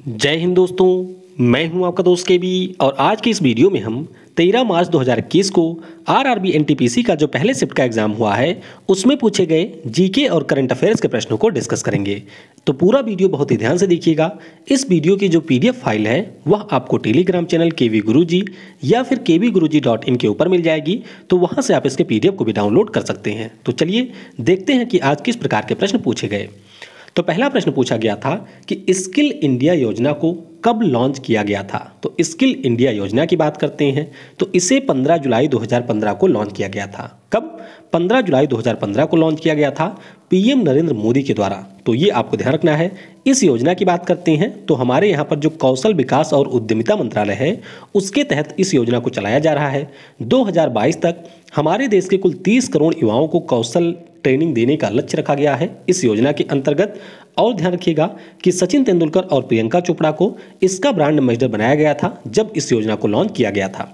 जय हिंद दोस्तों, मैं हूं आपका दोस्त केबी और आज की इस वीडियो में हम 13 मार्च 2021 को आरआरबी एनटीपीसी का जो पहले शिफ्ट का एग्जाम हुआ है उसमें पूछे गए जीके और करंट अफेयर्स के प्रश्नों को डिस्कस करेंगे। तो पूरा वीडियो बहुत ही ध्यान से देखिएगा। इस वीडियो की जो पीडीएफ फाइल है वह आपको टेलीग्राम चैनल केवी गुरुजी या फिर kvguruji.in के ऊपर मिल जाएगी, तो वहां से आप इसके पीडीएफ को भी डाउनलोड कर सकते हैं। तो चलिए देखते हैं कि आज किस प्रकार के प्रश्न पूछे गए। तो पहला प्रश्न पूछा गया था कि स्किल इंडिया योजना को कब लॉन्च किया गया था। तो स्किल इंडिया योजना की बात करते हैं तो इसे 15 जुलाई 2015 को लॉन्च किया गया था। कब? 15 जुलाई 2015 को लॉन्च किया गया था पीएम नरेंद्र मोदी के द्वारा। तो ये आपको ध्यान रखना है। इस योजना की बात करते हैं तो हमारे यहाँ पर जो कौशल विकास और उद्यमिता मंत्रालय है उसके तहत इस योजना को चलाया जा रहा है। 2022 तक हमारे देश के कुल 30 करोड़ युवाओं को कौशल ट्रेनिंग देने का लक्ष्य रखा गया है इस योजना के अंतर्गत। और ध्यान रखिएगा कि सचिन तेंदुलकर और प्रियंका चोपड़ा को इसका ब्रांड एम्बेसडर बनाया गया था जब इस योजना को लॉन्च किया गया था।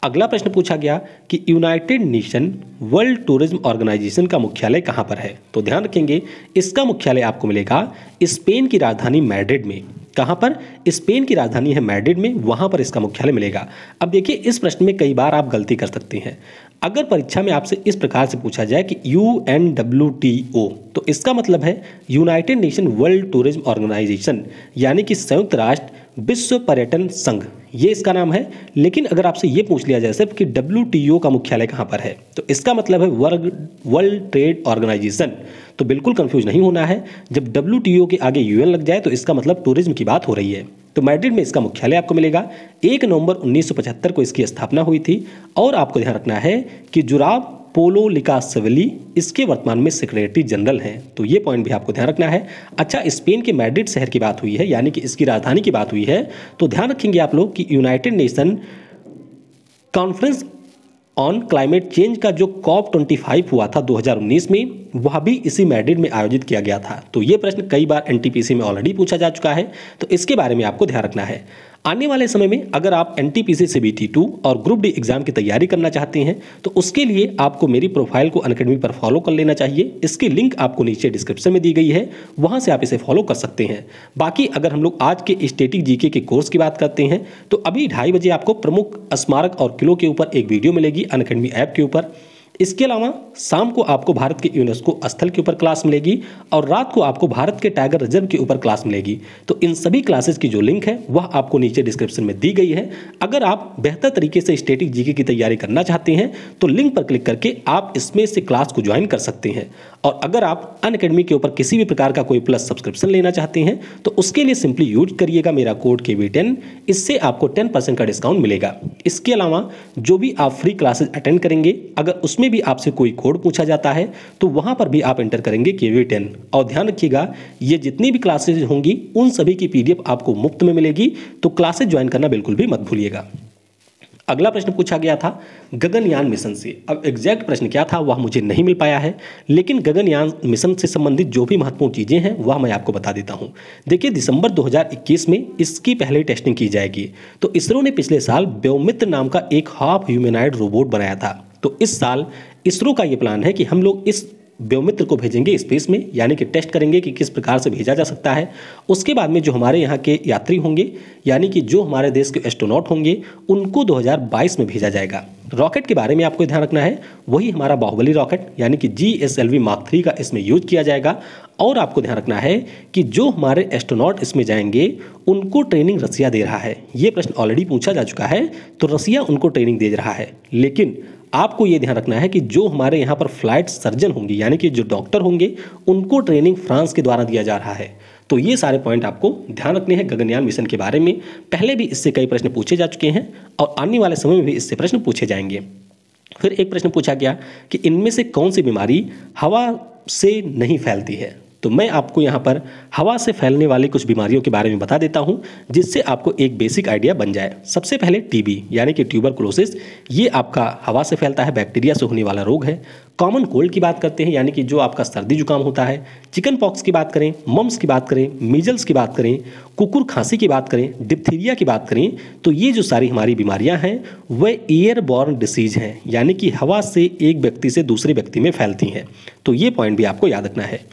अगला प्रश्न पूछा गया कि United Nation World Tourism Organization का मुख्यालय कहां पर है। तो ध्यान रखेंगे इसका मुख्यालय आपको मिलेगा स्पेन की राजधानी मैड्रिड में। कहां पर? स्पेन की राजधानी है मैड्रिड में, वहां पर इसका मुख्यालय मिलेगा। अब देखिए इस प्रश्न में कई बार आप गलती कर सकते हैं। अगर परीक्षा में आपसे इस प्रकार से पूछा जाए कि UNWTO, तो इसका मतलब है United Nation World Tourism Organization, यानी कि संयुक्त राष्ट्र विश्व पर्यटन संघ, ये इसका नाम है। लेकिन अगर आपसे ये पूछ लिया जाए सिर्फ कि WTO का मुख्यालय कहाँ पर है, तो इसका मतलब है वर्ल्ड ट्रेड ऑर्गेनाइजेशन। तो बिल्कुल कंफ्यूज नहीं होना है। जब WTO के आगे UN लग जाए तो इसका मतलब टूरिज्म की बात हो रही है। तो मैड्रिड में इसका मुख्यालय आपको मिलेगा। 1 नवंबर 1975 को इसकी स्थापना हुई थी। और आपको ध्यान रखना है कि जुराब पोलो लिकासवेली इसके वर्तमान में सेक्रेटरी जनरल हैं। तो ये पॉइंट भी आपको ध्यान रखना है। अच्छा, स्पेन के मैड्रिड शहर की बात हुई है, यानी कि इसकी राजधानी की बात हुई है, तो ध्यान रखेंगे आप लोग कि United nation conference on climate change का जो COP25 हुआ था 2019 में, वह भी इसी मैड्रिड में आयोजित किया गया था। तो ये प्रश्न कई बार एनटीपीसी में ऑलरेडी पूछा जा चुका है, तो इसके बारे में आपको ध्यान रखना है। आने वाले समय में अगर आप एनटीपीसी CBT2 और ग्रुप डी एग्जाम की तैयारी करना चाहते हैं तो उसके लिए आपको मेरी प्रोफाइल को अनअकैडमी पर फॉलो कर लेना चाहिए। इसकी लिंक आपको नीचे डिस्क्रिप्शन में दी गई है, वहां से आप इसे फॉलो कर सकते हैं। बाकी अगर हम लोग आज के स्टैटिक जीके के कोर्स की बात करते हैं तो अभी 2:30 बजे आपको प्रमुख स्मारक और किलों के ऊपर एक वीडियो मिलेगी अनअकैडमी ऐप के ऊपर। इसके अलावा शाम को आपको भारत के यूनेस्को स्थल के ऊपर क्लास मिलेगी और रात को आपको भारत के टाइगर रिजर्व के ऊपर क्लास मिलेगी। तो इन सभी क्लासेस की जो लिंक है वह आपको नीचे डिस्क्रिप्शन में दी गई है। अगर आप बेहतर तरीके से स्टैटिक जीके की तैयारी करना चाहते हैं तो लिंक पर क्लिक करके आप इसमें से क्लास को ज्वाइन कर सकते हैं। और अगर आप अनअकैडमी के ऊपर किसी भी प्रकार का कोई प्लस सब्सक्रिप्शन लेना चाहते हैं तो उसके लिए सिंपली यूज करिएगा मेरा कोड KB10, इससे आपको 10% का डिस्काउंट मिलेगा। इसके अलावा जो भी आप फ्री क्लासेस अटेंड करेंगे, अगर उसमें भी आपसे कोई कोड पूछा जाता है तो वहां पर भी आप एंटर करेंगे KB10। और ध्यान रखिएगा ये जितनी भी क्लासेज होंगी उन सभी की PDF आपको मुफ्त में मिलेगी, तो क्लासेज ज्वाइन करना बिल्कुल भी मत भूलिएगा। अगला प्रश्न पूछा गया था गगनयान मिशन से। अब एग्जैक्ट प्रश्न क्या था वह मुझे नहीं मिल पाया है, लेकिन गगनयान मिशन से संबंधित जो भी महत्वपूर्ण चीज़ें हैं वह मैं आपको बता देता हूं। देखिए दिसंबर 2021 में इसकी पहले टेस्टिंग की जाएगी। तो इसरो ने पिछले साल व्योमित्र नाम का एक हाफ ह्यूमैनॉइड रोबोट बनाया था। तो इस साल इसरो का ये प्लान है कि हम लोग इस व्योमित्र को भेजेंगे स्पेस में, यानी कि टेस्ट करेंगे कि किस प्रकार से भेजा जा सकता है। उसके बाद में जो हमारे यहाँ के यात्री होंगे, यानी कि जो हमारे देश के एस्ट्रोनॉट होंगे, उनको 2022 में भेजा जाएगा। रॉकेट के बारे में आपको ध्यान रखना है, वही हमारा बाहुबली रॉकेट यानी कि GSLV Mark 3 का इसमें यूज किया जाएगा। और आपको ध्यान रखना है कि जो हमारे एस्ट्रोनॉट इसमें जाएंगे उनको ट्रेनिंग रसिया दे रहा है। ये प्रश्न ऑलरेडी पूछा जा चुका है, तो रसिया उनको ट्रेनिंग दे रहा है। लेकिन आपको ये ध्यान रखना है कि जो हमारे यहाँ पर फ्लाइट सर्जन होंगे, यानी कि जो डॉक्टर होंगे, उनको ट्रेनिंग फ्रांस के द्वारा दिया जा रहा है। तो ये सारे पॉइंट आपको ध्यान रखने हैं गगनयान मिशन के बारे में। पहले भी इससे कई प्रश्न पूछे जा चुके हैं और आने वाले समय में भी इससे प्रश्न पूछे जाएंगे। फिर एक प्रश्न पूछा गया कि इनमें से कौन सी बीमारी हवा से नहीं फैलती है। तो मैं आपको यहाँ पर हवा से फैलने वाली कुछ बीमारियों के बारे में बता देता हूँ जिससे आपको एक बेसिक आइडिया बन जाए। सबसे पहले TB यानी कि ट्यूबरकुलोसिस, ये आपका हवा से फैलता है, बैक्टीरिया से होने वाला रोग है। कॉमन कोल्ड की बात करते हैं, यानी कि जो आपका सर्दी जुकाम होता है। चिकन पॉक्स की बात करें, मम्स की बात करें, मीजल्स की बात करें, कुकुर खांसी की बात करें, डिप्थीरिया की बात करें, तो ये जो सारी हमारी बीमारियां हैं वह एयरबॉर्न डिसीज हैं, यानी कि हवा से एक व्यक्ति से दूसरे व्यक्ति में फैलती हैं। तो ये पॉइंट भी आपको याद रखना है।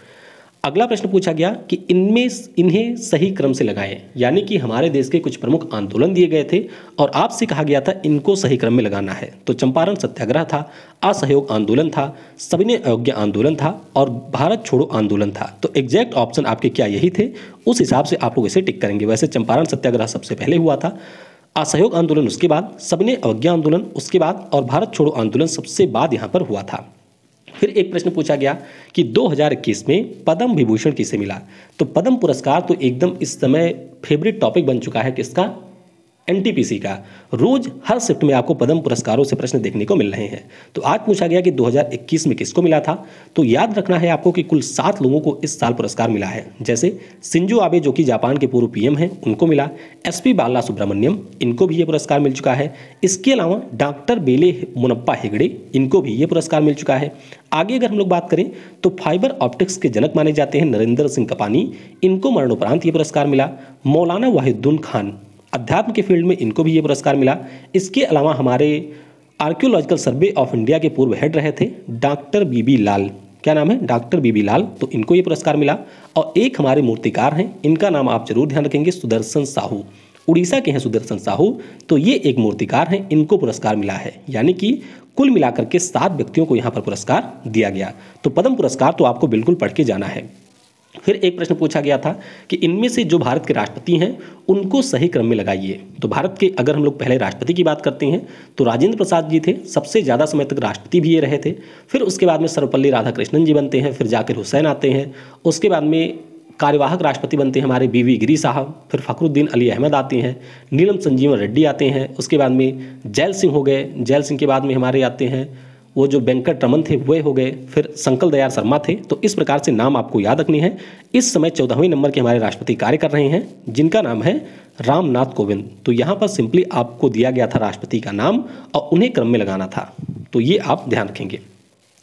अगला प्रश्न पूछा गया कि इन्हें सही क्रम से लगाएं, यानी कि हमारे देश के कुछ प्रमुख आंदोलन दिए गए थे और आपसे कहा गया था इनको सही क्रम में लगाना है। तो चंपारण सत्याग्रह था, असहयोग आंदोलन था, सविनय अवज्ञा आंदोलन था और भारत छोड़ो आंदोलन था। तो एग्जैक्ट ऑप्शन आपके क्या यही थे? उस हिसाब से आप लोग इसे टिक करेंगे। वैसे चंपारण सत्याग्रह सबसे पहले हुआ था, असहयोग आंदोलन उसके बाद, सविनय अवज्ञा आंदोलन उसके बाद और भारत छोड़ो आंदोलन सबसे बाद यहाँ पर हुआ था। फिर एक प्रश्न पूछा गया कि 2021 में पद्म विभूषण किसे मिला? तो पद्म पुरस्कार तो एकदम इस समय फेवरेट टॉपिक बन चुका है किसका? एनटीपीसी का। रोज हर शिफ्ट में आपको पद्म पुरस्कारों से प्रश्न देखने को मिल रहे हैं। तो आज पूछा गया कि 2021 में किसको मिला था? तो याद रखना है आपको कि कुल 7 लोगों को इस साल पुरस्कार मिला है। जैसे शिंजो आबे जो कि जापान के पूर्व पीएम हैं, उनको मिला। एसपी बाला सुब्रमण्यम, इनको भी ये पुरस्कार मिल चुका है। इसके अलावा डॉक्टर बेले मुनप्पा हेगड़े, इनको भी ये पुरस्कार मिल चुका है। आगे अगर हम लोग बात करें तो फाइबर ऑप्टिक्स के जनक माने जाते हैं नरेंद्र सिंह कपानी, इनको मरणोपरांत ये पुरस्कार मिला। मौलाना वाहिदुद्दीन खान, अध्यात्म के फील्ड में, इनको भी ये पुरस्कार मिला। इसके अलावा हमारे आर्कियोलॉजिकल सर्वे ऑफ इंडिया के पूर्व हेड रहे थे डॉक्टर बीबी लाल, क्या नाम है? डॉक्टर बीबी लाल, तो इनको ये पुरस्कार मिला। और एक हमारे मूर्तिकार हैं, इनका नाम आप जरूर ध्यान रखेंगे, सुदर्शन साहू, उड़ीसा के हैं सुदर्शन साहू। तो ये एक मूर्तिकार हैं, इनको पुरस्कार मिला है। यानी कि कुल मिलाकर के 7 व्यक्तियों को यहाँ पर पुरस्कार दिया गया। तो पद्म पुरस्कार तो आपको बिल्कुल पढ़ के जाना है। फिर एक प्रश्न पूछा गया था कि इनमें से जो भारत के राष्ट्रपति हैं उनको सही क्रम में लगाइए। तो भारत के अगर हम लोग पहले राष्ट्रपति की बात करते हैं तो राजेंद्र प्रसाद जी थे, सबसे ज़्यादा समय तक राष्ट्रपति भी ये रहे थे। फिर उसके बाद में सर्वपल्ली राधाकृष्णन जी बनते हैं, फिर जाकिर हुसैन आते हैं, उसके बाद में कार्यवाहक राष्ट्रपति बनते हैं हमारे बीवी गिरी साहब, फिर फखरुद्दीन अली अहमद आते हैं, नीलम संजीवन रेड्डी आते हैं, उसके बाद में जैल सिंह हो गए, जैल सिंह के बाद में हमारे आते हैं वो जो वेंकट रमन थे वे हो गए, फिर संकल दयाल शर्मा थे। तो इस प्रकार से नाम आपको याद रखनी है। इस समय 14वें नंबर के हमारे राष्ट्रपति कार्य कर रहे हैं जिनका नाम है रामनाथ कोविंद। तो यहाँ पर सिंपली आपको दिया गया था राष्ट्रपति का नाम और उन्हें क्रम में लगाना था, तो ये आप ध्यान रखेंगे।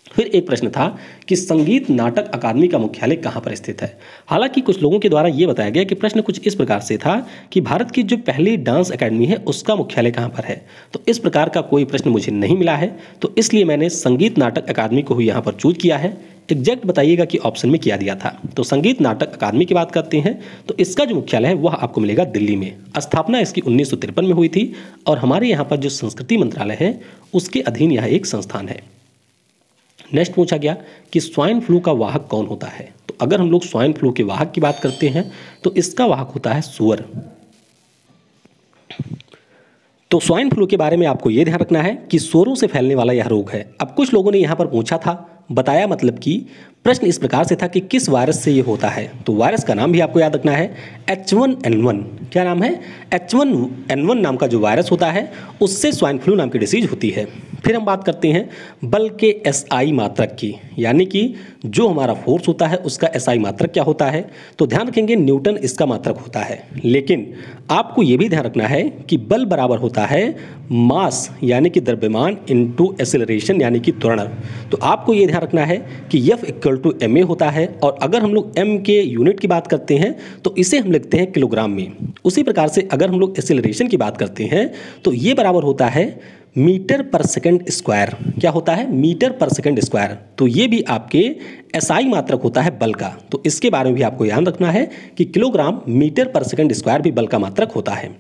फिर एक प्रश्न था कि संगीत नाटक अकादमी का मुख्यालय कहाँ पर स्थित है। हालांकि कुछ लोगों के द्वारा ये बताया गया कि प्रश्न कुछ इस प्रकार से था कि भारत की जो पहली डांस एकेडमी है उसका मुख्यालय कहाँ पर है। तो इस प्रकार का कोई प्रश्न मुझे नहीं मिला है, तो इसलिए मैंने संगीत नाटक अकादमी को ही यहाँ पर चूज किया है। एग्जैक्ट बताइएगा कि ऑप्शन में क्या दिया था। तो संगीत नाटक अकादमी की बात करते हैं तो इसका जो मुख्यालय है वह आपको मिलेगा दिल्ली में। स्थापना इसकी 1953 में हुई थी और हमारे यहाँ पर जो संस्कृति मंत्रालय है उसके अधीन यह एक संस्थान है। नेक्स्ट पूछा गया कि स्वाइन फ्लू का वाहक कौन होता है। तो अगर हम लोग स्वाइन फ्लू के वाहक की बात करते हैं तो इसका वाहक होता है सूअर। तो स्वाइन फ्लू के बारे में आपको यह ध्यान रखना है कि सूअरों से फैलने वाला यह रोग है। अब कुछ लोगों ने यहाँ पर पूछा था, बताया मतलब कि प्रश्न इस प्रकार से था कि किस वायरस से ये होता है। तो वायरस का नाम भी आपको याद रखना है H1N1। क्या नाम है? H1N1 नाम का जो वायरस होता है उससे स्वाइन फ्लू नाम की डिसीज होती है। फिर हम बात करते हैं बल के SI मात्रक की, यानी कि जो हमारा फोर्स होता है उसका SI मात्रक क्या होता है। तो ध्यान रखेंगे न्यूटन इसका मात्रक होता है, लेकिन आपको ये भी ध्यान रखना है कि बल बराबर होता है मास यानी कि द्रव्यमान इनटू एक्सेलरेशन यानी कि त्वरण। तो आपको ये ध्यान रखना है कि F = ma होता है और अगर हम लोग m के यूनिट की बात करते हैं तो इसे हम लिखते हैं किलोग्राम में। उसी प्रकार से अगर हम लोग एक्सेलरेशन की बात करते हैं तो ये बराबर होता है मीटर पर सेकंड स्क्वायर। क्या होता है? मीटर पर सेकंड स्क्वायर। तो ये भी आपके SI मात्रक होता है बल का। तो इसके बारे में भी आपको ध्यान रखना है कि किलोग्राम मीटर पर सेकंड स्क्वायर भी बल का मात्रक होता है।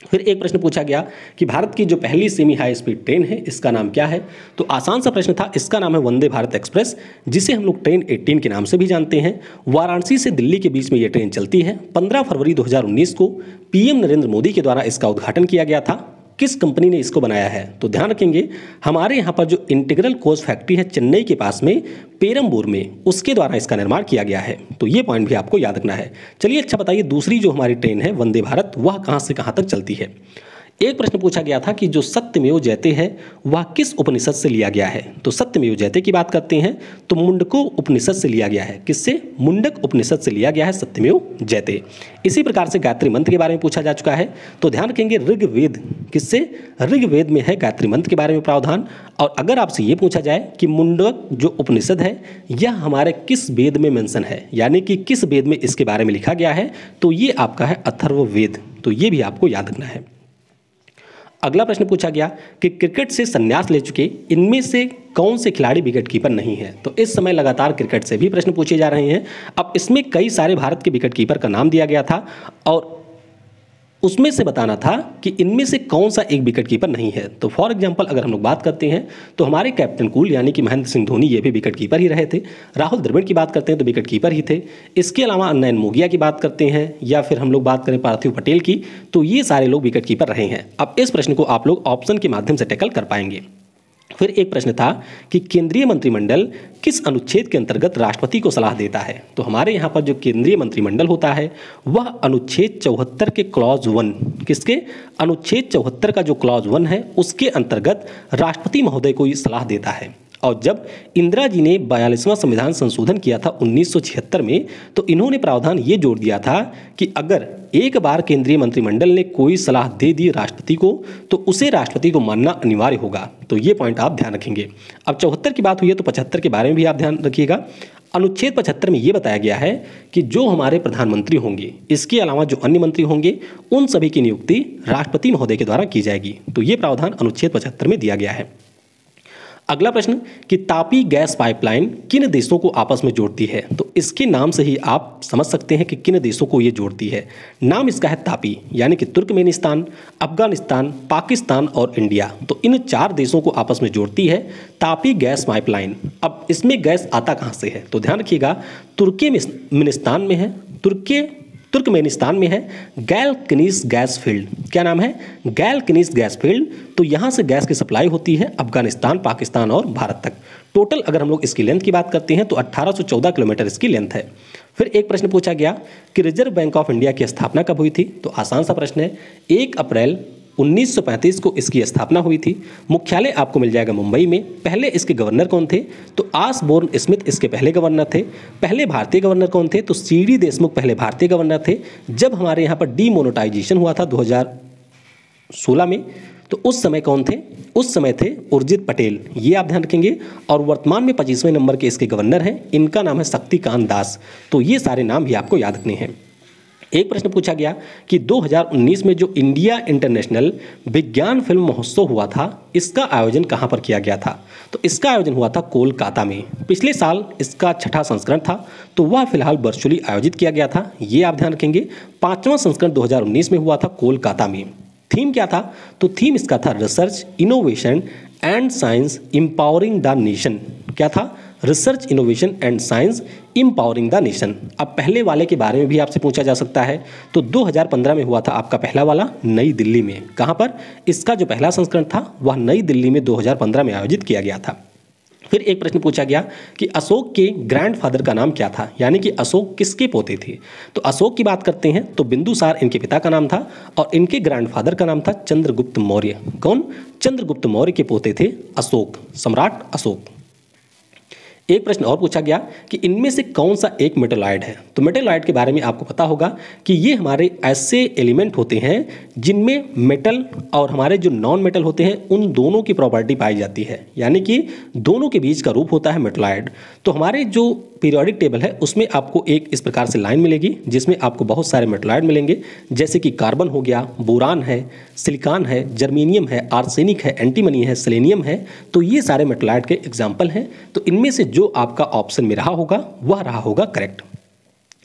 फिर एक प्रश्न पूछा गया कि भारत की जो पहली सेमी हाई स्पीड ट्रेन है इसका नाम क्या है। तो आसान सा प्रश्न था, इसका नाम है वंदे भारत एक्सप्रेस, जिसे हम लोग ट्रेन 18 के नाम से भी जानते हैं। वाराणसी से दिल्ली के बीच में ये ट्रेन चलती है। 15 फरवरी 2019 को पीएम नरेंद्र मोदी के द्वारा इसका उद्घाटन किया गया था। किस कंपनी ने इसको बनाया है? तो ध्यान रखेंगे हमारे यहाँ पर जो इंटीग्रल कोच फैक्ट्री है चेन्नई के पास में पेरम्बूर में, उसके द्वारा इसका निर्माण किया गया है। तो ये पॉइंट भी आपको याद रखना है। चलिए अच्छा बताइए, दूसरी जो हमारी ट्रेन है वंदे भारत वह कहाँ से कहाँ तक चलती है। एक प्रश्न पूछा गया था कि जो सत्यमेव जयते है वह किस उपनिषद से लिया गया है। तो सत्यमेव जयते की बात करते हैं तो मुंडको उपनिषद से लिया गया है। किससे? मुंडक उपनिषद से लिया गया है सत्यमेव जयते। इसी प्रकार से गायत्री मंत्र के बारे में पूछा जा चुका है। तो ध्यान रखेंगे ऋग्वेद, किससे? ऋग्वेद में है गायत्री मंत्र के बारे में प्रावधान। और अगर आपसे ये पूछा जाए कि मुंडक जो उपनिषद है यह हमारे किस वेद में मेंशन है, यानी कि किस वेद में इसके बारे में लिखा गया है, तो ये आपका है अथर्ववेद। तो ये भी आपको याद रखना है। अगला प्रश्न पूछा गया कि क्रिकेट से संन्यास ले चुके इनमें से कौन से खिलाड़ी विकेट कीपर नहीं है। तो इस समय लगातार क्रिकेट से भी प्रश्न पूछे जा रहे हैं। अब इसमें कई सारे भारत के विकेट कीपर का नाम दिया गया था और उसमें से बताना था कि इनमें से कौन सा एक विकेट कीपर नहीं है। तो फॉर एग्जांपल अगर हम लोग बात करते हैं तो हमारे कैप्टन कूल यानी कि महेंद्र सिंह धोनी ये भी विकेट कीपर ही रहे थे। राहुल द्रविड़ की बात करते हैं तो विकेट कीपर ही थे। इसके अलावा अन्नयन मोगिया की बात करते हैं या फिर हम लोग बात करें पार्थिव पटेल की, तो ये सारे लोग विकेट कीपर रहे हैं। अब इस प्रश्न को आप लोग ऑप्शन के माध्यम से टैकल कर पाएंगे। फिर एक प्रश्न था कि केंद्रीय मंत्रिमंडल किस अनुच्छेद के अंतर्गत राष्ट्रपति को सलाह देता है। तो हमारे यहाँ पर जो केंद्रीय मंत्रिमंडल होता है वह अनुच्छेद 74 के क्लॉज 1, किसके अनुच्छेद 74 का जो क्लॉज 1 है उसके अंतर्गत राष्ट्रपति महोदय को ये सलाह देता है। और जब इंदिरा जी ने 42वां संविधान संशोधन किया था 1976 में, तो इन्होंने प्रावधान ये जोड़ दिया था कि अगर एक बार केंद्रीय मंत्रिमंडल ने कोई सलाह दे दी राष्ट्रपति को तो उसे राष्ट्रपति को मानना अनिवार्य होगा। तो ये पॉइंट आप ध्यान रखेंगे। अब 74 की बात हुई है तो 75 के बारे में भी आप ध्यान रखिएगा। अनुच्छेद 75 में ये बताया गया है कि जो हमारे प्रधानमंत्री होंगे, इसके अलावा जो अन्य मंत्री होंगे, उन सभी की नियुक्ति राष्ट्रपति महोदय के द्वारा की जाएगी। तो ये प्रावधान अनुच्छेद 75 में दिया गया है। अगला प्रश्न कि तापी गैस पाइपलाइन किन देशों को आपस में जोड़ती है। तो इसके नाम से ही आप समझ सकते हैं कि किन देशों को ये जोड़ती है। नाम इसका है तापी, यानी कि तुर्कमेनिस्तान, अफगानिस्तान, पाकिस्तान और इंडिया। तो इन 4 देशों को आपस में जोड़ती है तापी गैस पाइपलाइन। अब इसमें गैस आता कहाँ से है तो ध्यान रखिएगा, तुर्कमेनिस्तान में है, तुर्कमेनिस्तान में है गैलकिनीस गैस फील्ड। क्या नाम है? गैलकिनीस गैस फील्ड। तो यहाँ से गैस की सप्लाई होती है अफगानिस्तान, पाकिस्तान और भारत तक। टोटल अगर हम लोग इसकी लेंथ की बात करते हैं तो 1814 किलोमीटर इसकी लेंथ है। फिर एक प्रश्न पूछा गया कि रिजर्व बैंक ऑफ इंडिया की स्थापना कब हुई थी। तो आसान सा प्रश्न है, 1 अप्रैल 1935 को इसकी स्थापना हुई थी। मुख्यालय आपको मिल जाएगा मुंबई में। पहले इसके गवर्नर कौन थे? तो आसबोर्न स्मिथ इसके पहले गवर्नर थे। पहले भारतीय गवर्नर कौन थे? तो सीडी देशमुख पहले भारतीय गवर्नर थे। जब हमारे यहाँ पर डीमोनेटाइजेशन हुआ था 2016 में, तो उस समय कौन थे? उस समय थे उर्जित पटेल। ये आप ध्यान रखेंगे। और वर्तमान में 25वें नंबर के इसके गवर्नर हैं, इनका नाम है शक्तिकांत दास। तो ये सारे नाम भी आपको याद रखने हैं। एक प्रश्न पूछा गया कि 2019 में जो इंडिया इंटरनेशनल विज्ञान फिल्म महोत्सव हुआ था, इसका आयोजन कहाँ पर किया गया था। तो इसका आयोजन हुआ था कोलकाता में। पिछले साल इसका 6ठा संस्करण था, तो वह फिलहाल वर्चुअली आयोजित किया गया था। ये आप ध्यान रखेंगे। 5वां संस्करण 2019 में हुआ था कोलकाता में। थीम क्या था? तो थीम इसका था research, innovation and science empowering the nation. क्या था? Research, innovation and science empowering the nation. अब पहले वाले के बारे में भी आपसे पूछा जा सकता है। तो 2015 में हुआ था आपका पहला वाला नई दिल्ली में। कहाँ पर? इसका जो पहला संस्करण था वह नई दिल्ली में 2015 में आयोजित किया गया था। फिर एक प्रश्न पूछा गया कि अशोक के ग्रैंडफादर का नाम क्या था, यानी कि अशोक किसके पोते थे। तो अशोक की बात करते हैं तो बिंदुसार इनके पिता का नाम था और इनके ग्रैंडफादर का नाम था चंद्रगुप्त मौर्य। कौन? चंद्रगुप्त मौर्य के पोते थे अशोक, सम्राट अशोक। एक प्रश्न और पूछा गया कि इनमें से कौन सा एक मेटलॉइड है। तो मेटलॉइड के बारे में आपको पता होगा कि ये हमारे ऐसे एलिमेंट होते हैं जिनमें मेटल और हमारे जो नॉन मेटल होते हैं उन दोनों की प्रॉपर्टी पाई जाती है, यानी कि दोनों के बीच का रूप होता है मेटलॉइड। तो हमारे जो पीरियोडिक टेबल है उसमें आपको एक इस प्रकार से लाइन मिलेगी जिसमें आपको बहुत सारे मेटलॉइड मिलेंगे, जैसे कि कार्बन हो गया, बोरान है, सिलिकॉन है, जर्मेनियम है, आर्सेनिक है, एंटीमनी है, सेलेनियम है। तो ये सारे मेटलॉइड के एग्जाम्पल हैं। तो इनमें से जो आपका ऑप्शन में रहा होगा वह रहा होगा करेक्ट।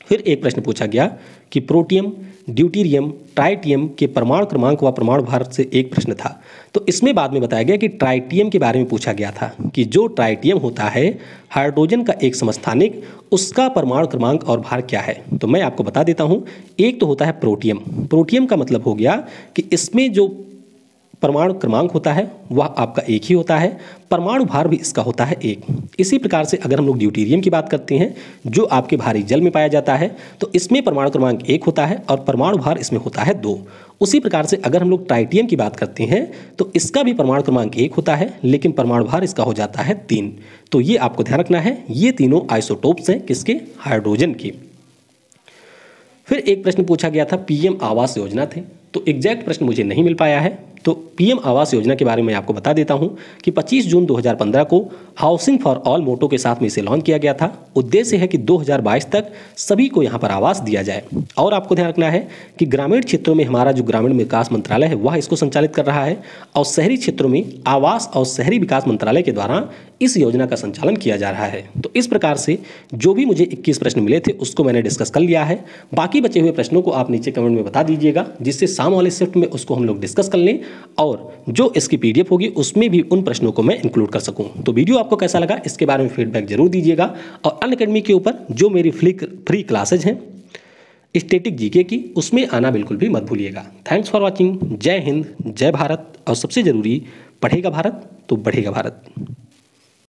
फिर एक प्रश्न पूछा गया कि प्रोटियम, ड्यूटीरियम, ट्राइटियम के परमाणु क्रमांक व परमाणु भार से एक प्रश्न था। तो इसमें बाद में बताया गया कि ट्राइटियम के बारे में पूछा गया था कि जो ट्राइटियम होता है हाइड्रोजन का एक समस्थानिक, उसका परमाणु क्रमांक और भार क्या है। तो मैं आपको बता देता हूँ। एक तो होता है प्रोटियम। प्रोटियम का मतलब हो गया कि इसमें जो परमाणु क्रमांक होता है वह आपका एक ही होता है, परमाणु भार भी इसका होता है 1। इसी प्रकार से अगर हम लोग ड्यूटीरियम की बात करते हैं जो आपके भारी जल में पाया जाता है, तो इसमें परमाणु क्रमांक 1 होता है और परमाणु भार इसमें होता है 2। उसी प्रकार से अगर हम लोग ट्राइटियम की बात करते हैं तो इसका भी परमाणु क्रमांक 1 होता है, लेकिन परमाणु भार इसका हो जाता है 3। तो ये आपको ध्यान रखना है। ये तीनों आइसोटोप्स हैं किसके? हाइड्रोजन की। फिर एक प्रश्न पूछा गया था पीएम आवास योजना थे। तो एग्जैक्ट प्रश्न मुझे नहीं मिल पाया है, तो पीएम आवास योजना के बारे में आपको बता देता हूं कि 25 जून 2015 को हाउसिंग फॉर ऑल मोटो के साथ में इसे लॉन्च किया गया था। उद्देश्य है कि 2022 तक सभी को यहां पर आवास दिया जाए। और आपको ध्यान रखना है कि ग्रामीण क्षेत्रों में हमारा जो ग्रामीण विकास मंत्रालय है वह इसको संचालित कर रहा है और शहरी क्षेत्रों में आवास और शहरी विकास मंत्रालय के द्वारा इस योजना का संचालन किया जा रहा है। तो इस प्रकार से जो भी मुझे 21 प्रश्न मिले थे उसको मैंने डिस्कस कर लिया है। बाकी बचे हुए प्रश्नों को आप नीचे कमेंट में बता दीजिएगा, जिससे शाम वाले शिफ्ट में उसको हम लोग डिस्कस कर लें और जो इसकी पीडीएफ होगी उसमें भी उन प्रश्नों को मैं इंक्लूड कर सकूं। तो वीडियो आपको कैसा लगा इसके बारे में फीडबैक जरूर दीजिएगा। और अनअकैडमी के ऊपर जो मेरी फ्री क्लासेज हैं स्टैटिक जीके की, उसमें आना बिल्कुल भी मत भूलिएगा। Thanks for watching. जय हिंद, जय भारत। और सबसे जरूरी, पढ़ेगा भारत तो बढ़ेगा भारत।